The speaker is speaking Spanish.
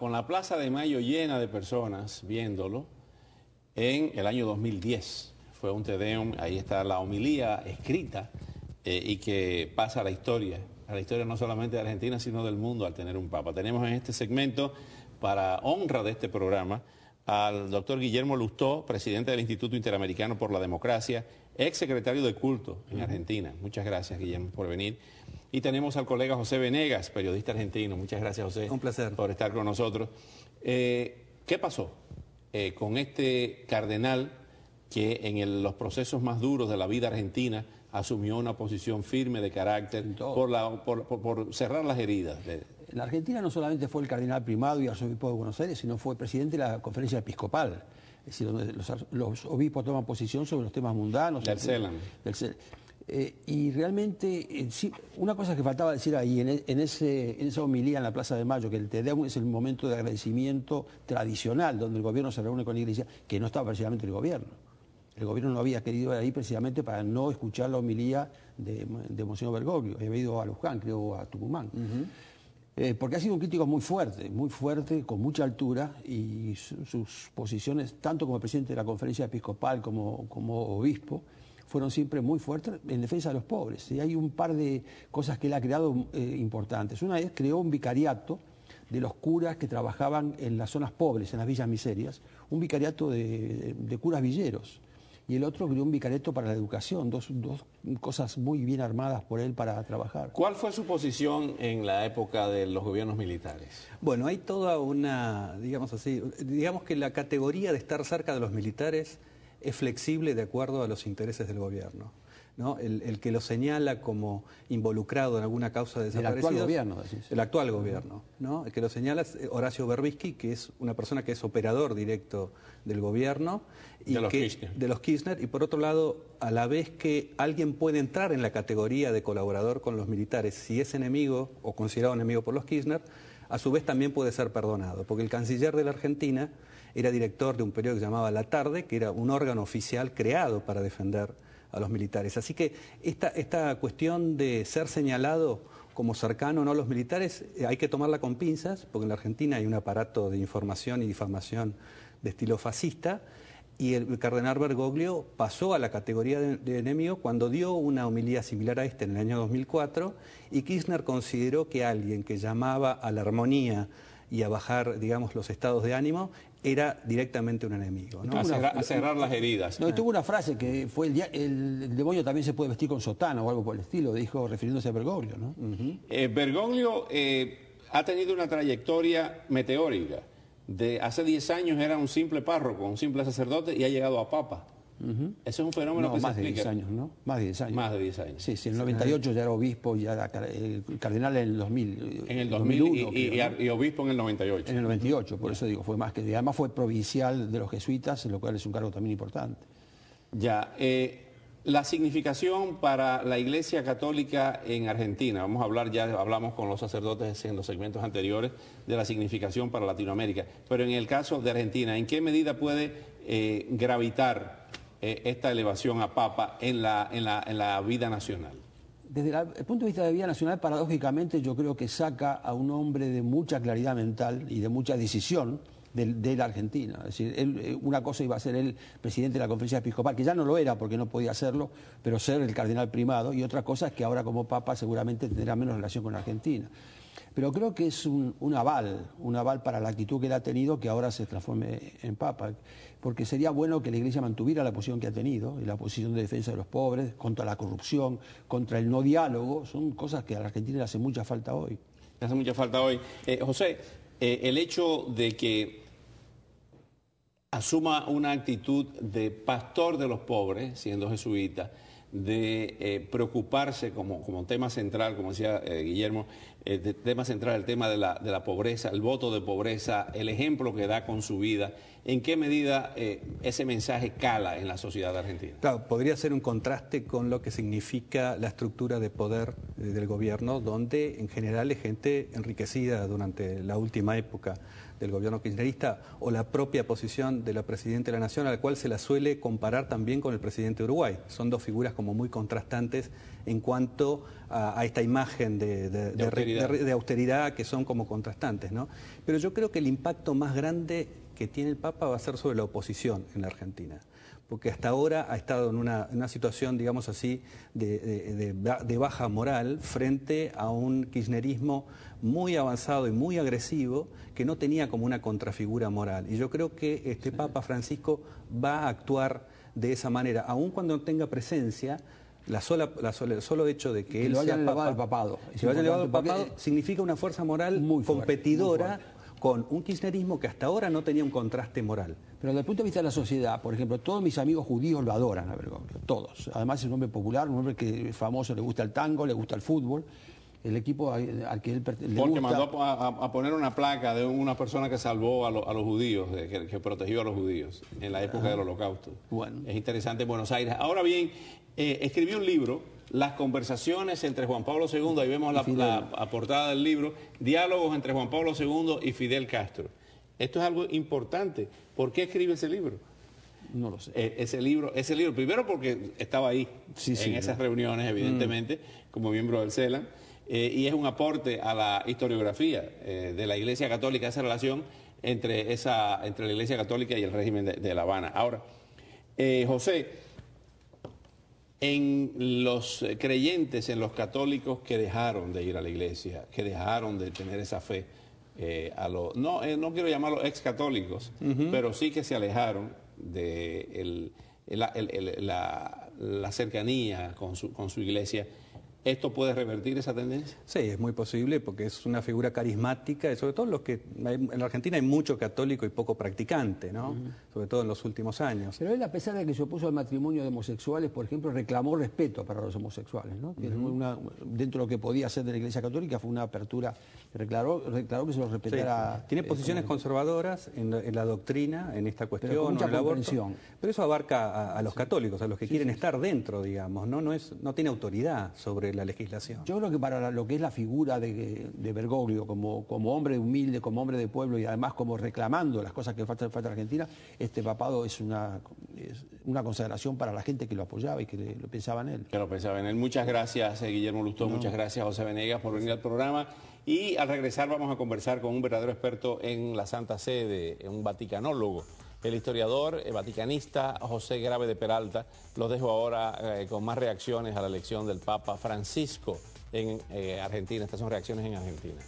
con la Plaza de Mayo llena de personas viéndolo en el año 2010. Fue un Te Deum, ahí está la homilía escrita y que pasa a la historia no solamente de Argentina, sino del mundo al tener un papa. Tenemos en este segmento, para honra de este programa, al doctor Guillermo Lustó, presidente del Instituto Interamericano por la Democracia, ex secretario de Culto en Argentina. Muchas gracias, Guillermo, por venir. Y tenemos al colega José Venegas, periodista argentino. Muchas gracias, José. Un placer. Por estar con nosotros. ¿Qué pasó con este cardenal que en los procesos más duros de la vida argentina asumió una posición firme de carácter por cerrar las heridas? En la Argentina no solamente fue el cardenal primado y arzobispo de Buenos Aires, sino fue presidente de la conferencia episcopal. Es decir, donde los obispos toman posición sobre los temas mundanos. Del CELAM. Y realmente, sí, una cosa que faltaba decir ahí, en esa homilía en la Plaza de Mayo, que el Te Deum es el momento de agradecimiento tradicional, donde el gobierno se reúne con la iglesia, que no estaba precisamente el gobierno. El gobierno no había querido ir ahí precisamente para no escuchar la homilía de Monseñor Bergoglio. Había ido a Luján, creo, a Tucumán. Porque ha sido un crítico muy fuerte, con mucha altura, y sus posiciones, tanto como presidente de la conferencia episcopal como obispo, fueron siempre muy fuertes en defensa de los pobres. Y hay un par de cosas que él ha creado importantes. Una vez creó un vicariato de los curas que trabajaban en las zonas pobres, en las villas miserias, un vicariato de curas villeros. Y el otro creó un vicariato para la educación, dos cosas muy bien armadas por él para trabajar. ¿Cuál fue su posición en la época de los gobiernos militares? Bueno, hay toda una, digamos que la categoría de estar cerca de los militares es flexible de acuerdo a los intereses del gobierno, ¿no? El que lo señala como involucrado en alguna causa de desaparecidos... El actual gobierno, decís. El actual gobierno, ¿no? El que lo señala es Horacio Berbisky, que es una persona que es operador directo del gobierno. Y de los Kirchner. Y por otro lado, a la vez que alguien puede entrar en la categoría de colaborador con los militares si es enemigo o considerado enemigo por los Kirchner, a su vez también puede ser perdonado, porque el canciller de la Argentina era director de un periódico que se llamaba La Tarde, que era un órgano oficial creado para defender a los militares. Así que esta cuestión de ser señalado como cercano o no a los militares hay que tomarla con pinzas, porque en la Argentina hay un aparato de información y difamación de estilo fascista, y el cardenal Bergoglio pasó a la categoría de enemigo cuando dio una homilía similar a esta en el año 2004, y Kirchner consideró que alguien que llamaba a la armonía y a bajar, digamos, los estados de ánimo, era directamente un enemigo, ¿no? A cerrar las heridas. No, y tuvo una frase que fue el demonio también se puede vestir con sotana o algo por el estilo, dijo refiriéndose a Bergoglio, ¿no? Bergoglio ha tenido una trayectoria meteórica. Hace 10 años era un simple párroco, un simple sacerdote, y ha llegado a papa. Eso es un fenómeno que más se explica. De 10 años, ¿no? Más de 10 años. Más de 10 años. Sí, en el 98 ya era obispo, ya era cardenal en el 2000. En el 2001, y obispo en el 98. En el 98, por eso digo, fue más que... Además fue provincial de los jesuitas, lo cual es un cargo también importante. Ya, la significación para la Iglesia Católica en Argentina, vamos a hablar, ya hablamos con los sacerdotes en los segmentos anteriores de la significación para Latinoamérica, pero en el caso de Argentina, ¿en qué medida puede gravitar esta elevación a Papa en la vida nacional? Desde el punto de vista de vida nacional, paradójicamente, yo creo que saca a un hombre de mucha claridad mental y de mucha decisión de la Argentina. Es decir, una cosa iba a ser el presidente de la conferencia episcopal, que ya no lo era porque no podía hacerlo, pero ser el cardenal primado, y otra cosa es que ahora como papa seguramente tendrá menos relación con la Argentina. Pero creo que es un aval para la actitud que él ha tenido, que ahora se transforme en papa, porque sería bueno que la Iglesia mantuviera la posición que ha tenido, y la posición de defensa de los pobres, contra la corrupción, contra el no diálogo. Son cosas que a la Argentina le hace mucha falta hoy. Le hace mucha falta hoy. José, el hecho de que asuma una actitud de pastor de los pobres, siendo jesuita, de preocuparse como tema central, como decía Guillermo, tema central, el tema de la pobreza, el voto de pobreza, el ejemplo que da con su vida, ¿en qué medida ese mensaje cala en la sociedad argentina? Claro, podría ser un contraste con lo que significa la estructura de poder del gobierno, donde en general es gente enriquecida durante la última época del gobierno kirchnerista, o la propia posición de la Presidenta de la Nación, a la cual se la suele comparar también con el presidente de Uruguay. Son dos figuras como muy contrastantes en cuanto a esta imagen de austeridad, que son como contrastantes, ¿no? Pero yo creo que el impacto más grande que tiene el Papa va a ser sobre la oposición en la Argentina, porque hasta ahora ha estado en una situación, digamos así, de baja moral frente a un kirchnerismo muy avanzado y muy agresivo, que no tenía como una contrafigura moral. Y yo creo que este Papa Francisco va a actuar de esa manera, aun cuando no tenga presencia. El solo hecho de que él lo sea hayan elevado al papado, significa una fuerza moral muy competidora, muy con un kirchnerismo que hasta ahora no tenía un contraste moral. Pero desde el punto de vista de la sociedad, por ejemplo, todos mis amigos judíos lo adoran a Bergoglio, todos. Además es un hombre popular, un hombre que es famoso, le gusta el tango, le gusta el fútbol. El equipo al que él pertenece. Porque mandó a poner una placa de una persona que salvó a los judíos, que protegió a los judíos en la época del Holocausto. Bueno. Es interesante en Buenos Aires. Ahora bien, escribió un libro, Las conversaciones entre Juan Pablo II, ahí vemos la portada del libro, Diálogos entre Juan Pablo II y Fidel Castro. Esto es algo importante. ¿Por qué escribe ese libro? No lo sé. Ese libro, primero porque estaba ahí, en esas reuniones, evidentemente, como miembro del CELAM. Y es un aporte a la historiografía de la Iglesia Católica, esa relación entre la Iglesia Católica y el régimen de La Habana. Ahora, José, en los creyentes, en los católicos que dejaron de ir a la iglesia, que dejaron de tener esa fe, no quiero llamarlos ex católicos, pero sí que se alejaron de la cercanía con su iglesia, ¿esto puede revertir esa tendencia? Sí, es muy posible, porque es una figura carismática, y sobre todo en la Argentina hay mucho católico y poco practicante, ¿no? Sobre todo en los últimos años. Pero él, a pesar de que se opuso al matrimonio de homosexuales, por ejemplo, reclamó respeto para los homosexuales, ¿no? Dentro de lo que podía hacer de la Iglesia Católica fue una apertura, declaró que se los respetara. Sí. Tiene posiciones conservadoras en la doctrina, en esta cuestión, mucha en el aborto, comprensión. pero eso abarca a los católicos, a los que quieren estar dentro, digamos, ¿no? No tiene autoridad sobre la legislación. Yo creo que para lo que es la figura de Bergoglio como hombre humilde, como hombre de pueblo, y además como reclamando las cosas que falta en Argentina, este papado es una consagración para la gente que lo apoyaba y que lo pensaba en él. Que lo pensaba en él. Muchas gracias, Guillermo Lustó, muchas gracias, José Venegas, por venir al programa. Y al regresar vamos a conversar con un verdadero experto en la Santa Sede, un vaticanólogo, el historiador vaticanista José Grave de Peralta. Los dejo ahora con más reacciones a la elección del Papa Francisco en Argentina. Estas son reacciones en Argentina.